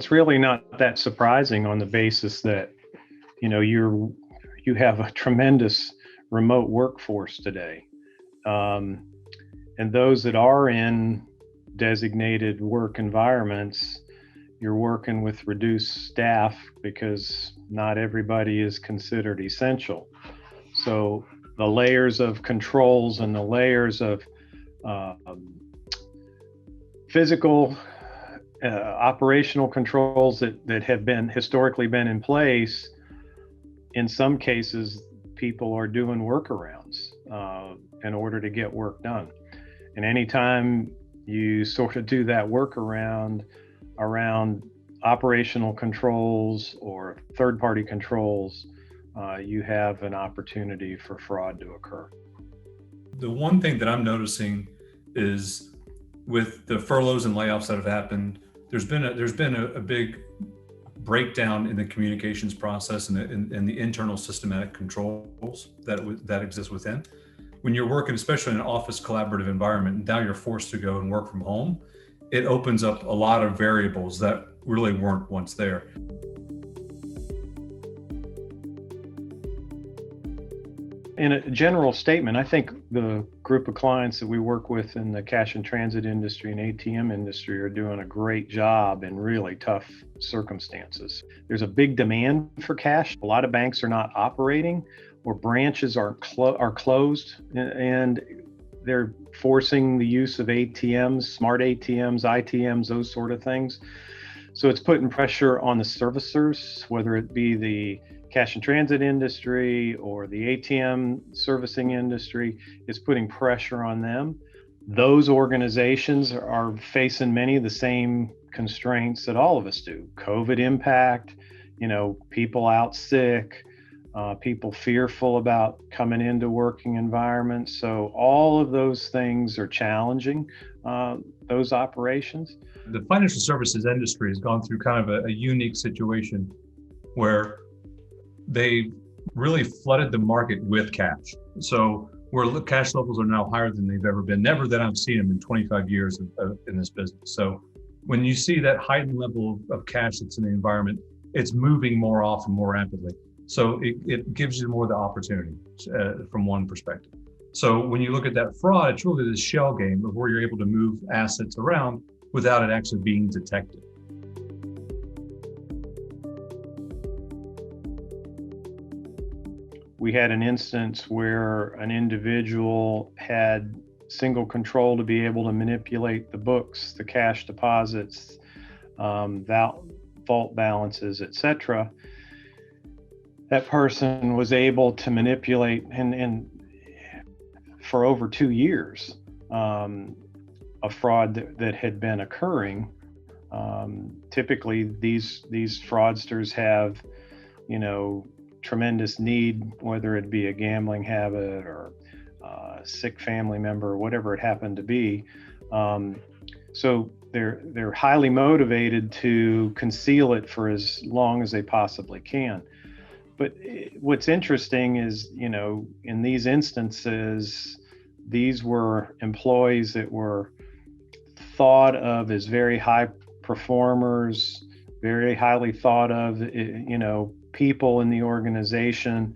it's really not that surprising on the basis that, you have a tremendous remote workforce today. And those that are in designated work environments, you're working with reduced staff because not everybody is considered essential. So the layers of controls and the layers of physical, operational controls that have been historically been in place, in some cases, people are doing workarounds in order to get work done. And anytime you sort of do that workaround around operational controls or third-party controls, you have an opportunity for fraud to occur. The one thing that I'm noticing is with the furloughs and layoffs that have happened, there's been a big breakdown in the communications process and the internal systematic controls that exist within. When you're working, especially in an office collaborative environment, and now you're forced to go and work from home, it opens up a lot of variables that really weren't once there. In a general statement, I think the group of clients that we work with in the cash and transit industry and ATM industry are doing a great job in really tough circumstances. There's a big demand for cash. A lot of banks are not operating, or branches are closed, and they're forcing the use of ATMs, smart ATMs, ITMs, those sort of things. So it's putting pressure on the servicers, whether it be the cash and transit industry or the ATM servicing industry. Is putting pressure on them. Those organizations are facing many of the same constraints that all of us do. COVID impact, people out sick, people fearful about coming into working environments. So all of those things are challenging those operations. The financial services industry has gone through kind of a unique situation where they really flooded the market with cash. So where cash levels are now higher than they've ever been, never that I've seen them in 25 years in this business. So when you see that heightened level of cash that's in the environment, it's moving more often, more rapidly. So it gives you more of the opportunity from one perspective. So when you look at that fraud, it's really this shell game of where you're able to move assets around without it actually being detected. We had an instance where an individual had single control to be able to manipulate the books, the cash deposits, vault balances, etc. That person was able to manipulate and for over 2 years a fraud that had been occurring. Typically these fraudsters have, tremendous need, whether it be a gambling habit or a sick family member or whatever it happened to be. So they're highly motivated to conceal it for as long as they possibly can. But what's interesting is, in these instances, these were employees that were thought of as very high performers, very highly thought of, people in the organization.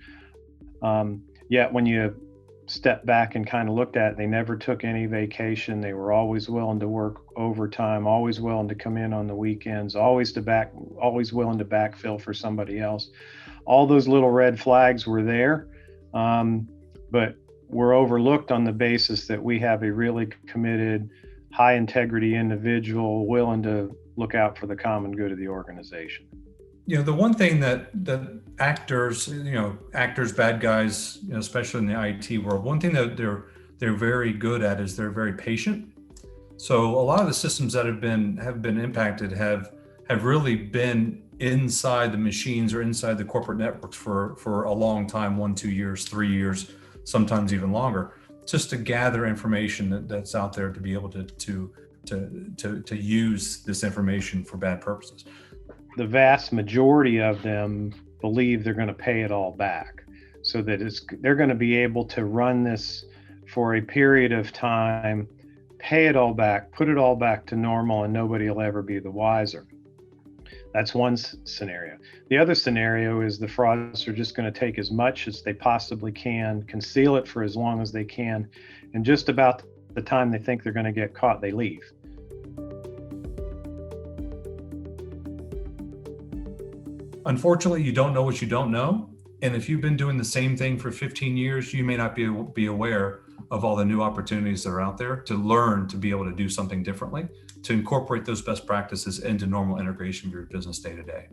Yet when you step back and kind of looked at it, they never took any vacation. They were always willing to work overtime, always willing to come in on the weekends, always willing to backfill for somebody else. All those little red flags were there, but were overlooked on the basis that we have a really committed, high integrity individual willing to look out for the common good of the organization. The one thing that actors, bad guys, especially in the IT world, one thing that they're very good at is they're very patient. So a lot of the systems that have been impacted have really been inside the machines or inside the corporate networks for a long time, 1, 2 years, 3 years, sometimes even longer, just to gather information that's out there to be able to use this information for bad purposes. The vast majority of them believe they're going to pay it all back, so that they're going to be able to run this for a period of time, pay it all back, put it all back to normal, and nobody will ever be the wiser. That's one scenario. The other scenario is the frauds are just going to take as much as they possibly can, conceal it for as long as they can, and just about the time they think they're going to get caught, they leave. Unfortunately, you don't know what you don't know. And if you've been doing the same thing for 15 years, you may not be aware of all the new opportunities that are out there to learn to be able to do something differently, to incorporate those best practices into normal integration of your business day to day.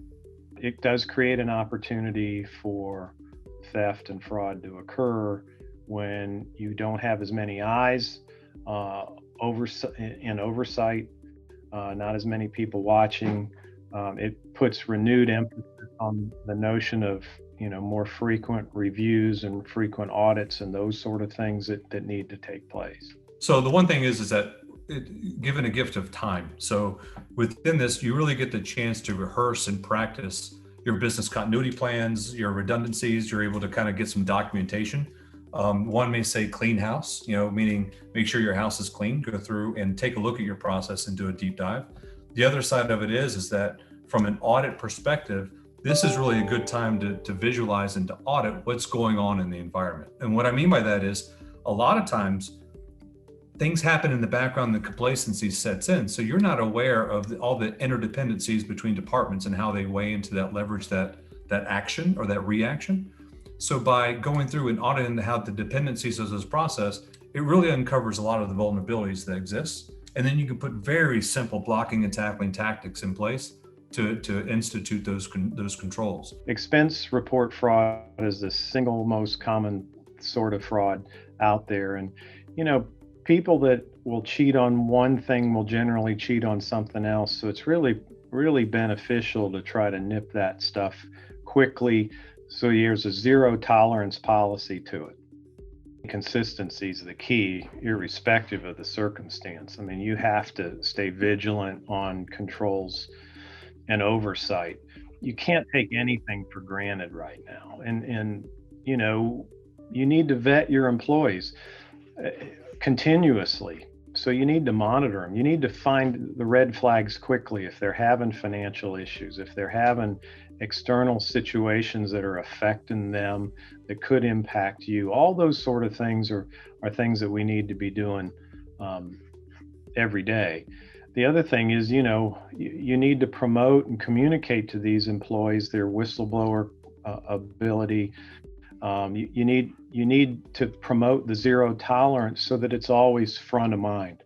It does create an opportunity for theft and fraud to occur when you don't have as many eyes in oversight, not as many people watching. It puts renewed emphasis on the notion of more frequent reviews and frequent audits and those sort of things that need to take place. So the one thing is that given a gift of time. So within this, you really get the chance to rehearse and practice your business continuity plans, your redundancies. You're able to kind of get some documentation. One may say clean house, meaning make sure your house is clean, go through and take a look at your process and do a deep dive. The other side of it is that from an audit perspective, this is really a good time to visualize and to audit what's going on in the environment. And what I mean by that is a lot of times things happen in the background, the complacency sets in. So you're not aware of all the interdependencies between departments and how they weigh into that leverage, that action or that reaction. So by going through and auditing how the dependencies of this process, it really uncovers a lot of the vulnerabilities that exist. And then you can put very simple blocking and tackling tactics in place to institute those controls. Expense report fraud is the single most common sort of fraud out there. And, people that will cheat on one thing will generally cheat on something else. So it's really, really beneficial to try to nip that stuff quickly. So there's a zero tolerance policy to it. Consistency is the key, irrespective of the circumstance. I mean, you have to stay vigilant on controls and oversight. You can't take anything for granted right now. And you need to vet your employees continuously. So you need to monitor them. You need to find the red flags quickly if they're having financial issues, if they're having external situations that are affecting them that could impact you. All those sort of things are things that we need to be doing every day. The other thing is, you need to promote and communicate to these employees their whistleblower ability. You need to promote the zero tolerance so that it's always front of mind.